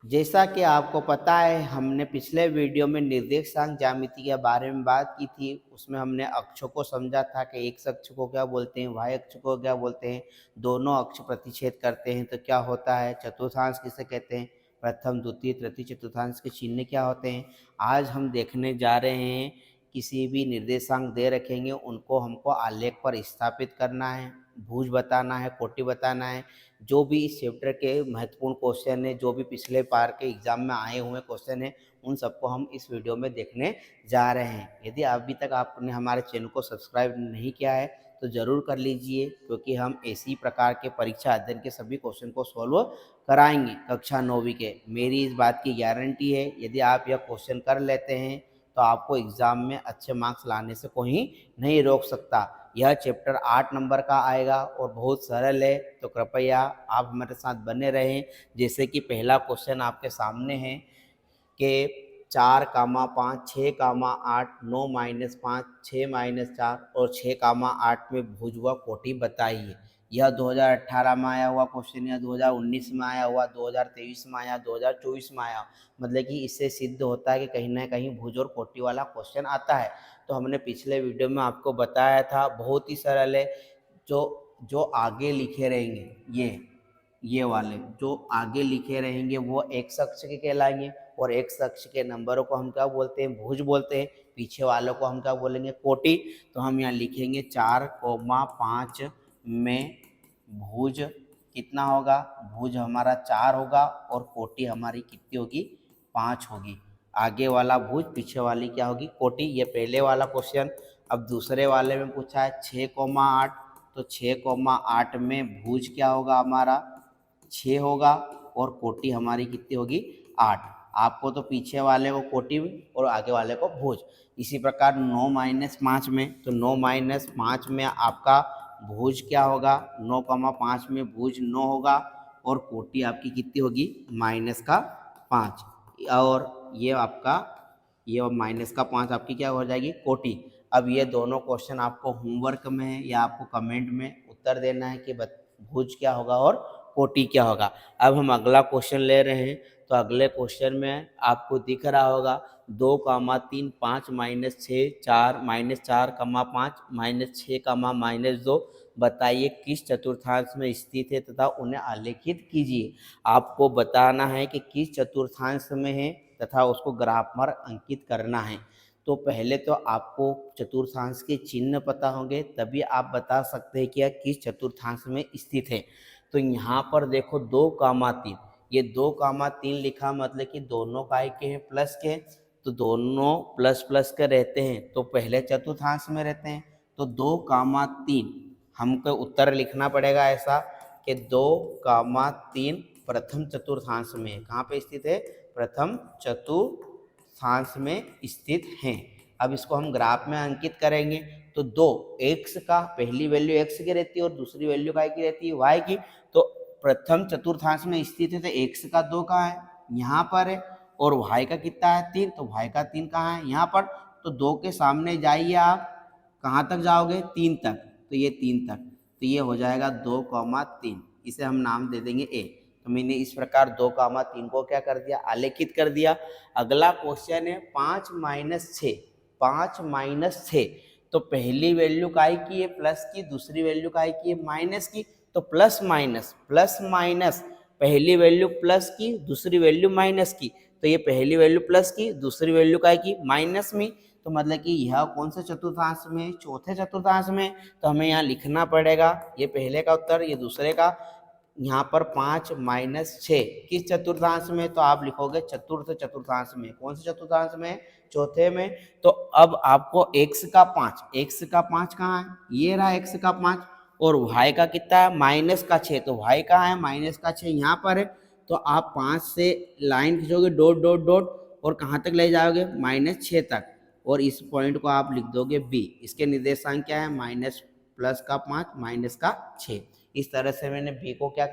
जैसा कि आपको पता है, हमने पिछले वीडियो में निर्देशांक ज्यामिति के बारे में बात की थी। उसमें हमने अक्षों को समझा था कि एक्स अक्ष को क्या बोलते हैं, वाई अक्ष को क्या बोलते हैं, दोनों अक्ष प्रतिच्छेद करते हैं तो क्या होता है, चतुर्थांश किसे कहते हैं, प्रथम द्वितीय तृतीय चतुर्थांश के चिन्ह क्या होते हैं। आज हम देखने जा रहे हैं, किसी भी निर्देशांक दे रखेंगे उनको हमको आलेख पर स्थापित करना है, भुज बताना है, कोटि बताना है। जो भी इस चैप्टर के महत्वपूर्ण क्वेश्चन है, जो भी पिछले बार के एग्जाम में आए हुए क्वेश्चन है, उन सबको हम इस वीडियो में देखने जा रहे हैं। यदि अभी तक आपने हमारे चैनल को सब्सक्राइब नहीं किया है तो ज़रूर कर लीजिए, क्योंकि हम इसी प्रकार के परीक्षा अध्ययन के सभी क्वेश्चन को सॉल्व कराएंगे कक्षा 9वीं के। मेरी इस बात की गारंटी है, यदि आप यह क्वेश्चन कर लेते हैं तो आपको एग्ज़ाम में अच्छे मार्क्स लाने से कोई नहीं रोक सकता। यह चैप्टर 8 नंबर का आएगा और बहुत सरल है, तो कृपया आप हमारे साथ बने रहें। जैसे कि पहला क्वेश्चन आपके सामने है कि 4, 5, 6, 8, 9, -5, 6, -4 और 6, 8 में भुज व कोटि बताइए। यह 2018 में आया हुआ क्वेश्चन, या 2019 में आया हुआ, 2023 में आया, 2024 में आया। मतलब कि इससे सिद्ध होता है कि कहीं ना कहीं भुज और कोटि वाला क्वेश्चन आता है। तो हमने पिछले वीडियो में आपको बताया था, बहुत ही सरल है। जो जो आगे लिखे रहेंगे, ये वाले जो आगे लिखे रहेंगे वो एक्स अक्ष के कहलाएंगे, और एक्स अक्ष के नंबरों को हम क्या बोलते हैं, भुज बोलते हैं। पीछे वालों को हम क्या बोलेंगे, कोटि। तो हम यहाँ लिखेंगे 4, 5 में भुज कितना होगा, भुज हमारा 4 होगा और कोटि हमारी कितनी होगी, 5 होगी। आगे वाला भुज, पीछे वाली क्या होगी, कोटि। ये पहले वाला क्वेश्चन। अब दूसरे वाले में पूछा है 6, 8, तो 6, 8 में भुज क्या होगा, हमारा 6 होगा और कोटि हमारी कितनी होगी, 8। आपको तो पीछे वाले को कोटि और आगे वाले को भुज। इसी प्रकार 9, -5 में, तो 9, -5 में आपका भुज क्या होगा, 9, 5 में भुज 9 होगा और कोटि आपकी कितनी होगी, -5। और ये आपका ये -5 आपकी क्या हो जाएगी, कोटि। अब ये दोनों क्वेश्चन आपको होमवर्क में है या आपको कमेंट में उत्तर देना है कि भुज क्या होगा और कोटि क्या होगा। अब हम अगला क्वेश्चन ले रहे हैं। तो अगले क्वेश्चन में आपको दिख रहा होगा 2, 3, 5, -6, 4, -4, 5, -6, -2 बताइए किस चतुर्थांश में स्थित है तथा उन्हें आलेखित कीजिए। आपको बताना है कि किस चतुर्थांश में है तथा उसको ग्राफ पर अंकित करना है। तो पहले तो आपको चतुर्थांश के चिन्ह पता होंगे, तभी आप बता सकते हैं कि यह किस चतुर्थांश में स्थित है। तो यहाँ पर देखो 2, 3, ये 2, 3 लिखा, मतलब कि दोनों काय के हैं, प्लस के। तो दोनों प्लस प्लस के रहते हैं तो पहले चतुर्थांश में रहते हैं। तो 2, 3 हमको उत्तर लिखना पड़ेगा ऐसा कि 2, 3 प्रथम चतुर्थांश में है। कहाँ पे स्थित है, प्रथम चतुर्थांश में स्थित हैं। अब इसको हम ग्राफ में अंकित करेंगे। तो 2 एक्स का पहली वैल्यू एक्स की रहती है और दूसरी वैल्यू काय की रहती है, वाई की। तो प्रथम चतुर्थांश में स्थित है तो एक्स का 2 कहाँ है, यहाँ पर है। और वाई का कितना है, 3, तो वाई का 3 कहाँ है, यहाँ पर। तो 2 के सामने जाइए आप, कहाँ तक जाओगे, 3 तक। तो ये 3 तक, तो ये हो जाएगा 2, 3। इसे हम नाम दे देंगे ए। तो मैंने इस प्रकार 2, 3 को क्या कर दिया, आलेखित कर दिया। अगला क्वेश्चन है 5, -6, 5, -6। तो पहली वैल्यू काय की है, प्लस की, दूसरी वैल्यू काय की है, माइनस की। तो प्लस माइनस, पहली वैल्यू प्लस की, दूसरी वैल्यू माइनस की। तो ये पहली वैल्यू प्लस की, दूसरी वैल्यू काय की, माइनस में। तो मतलब कि यह कौन से चतुर्थांश में, चौथे चतुर्थांश में। तो हमें यहाँ लिखना पड़ेगा, ये पहले का उत्तर, ये दूसरे का। यहाँ पर 5, -6 किस चतुर्थांश में, तो आप लिखोगे चतुर्थ चतुर्थांश में। कौन से चतुर्थांश में, चौथे में। तो अब आपको x का 5 कहाँ है, ये रहा x का 5। और y का कितना है, -6। तो y कहाँ है, -6 यहाँ पर है। तो आप 5 से लाइन खींचोगे, डॉट डॉट डॉट, और कहाँ तक ले जाओगे, -6 तक। और इस पॉइंट को आप लिख दोगे b। इसके निर्देशांक क्या है, +5 -6। इस तरह से मैंने b को क्या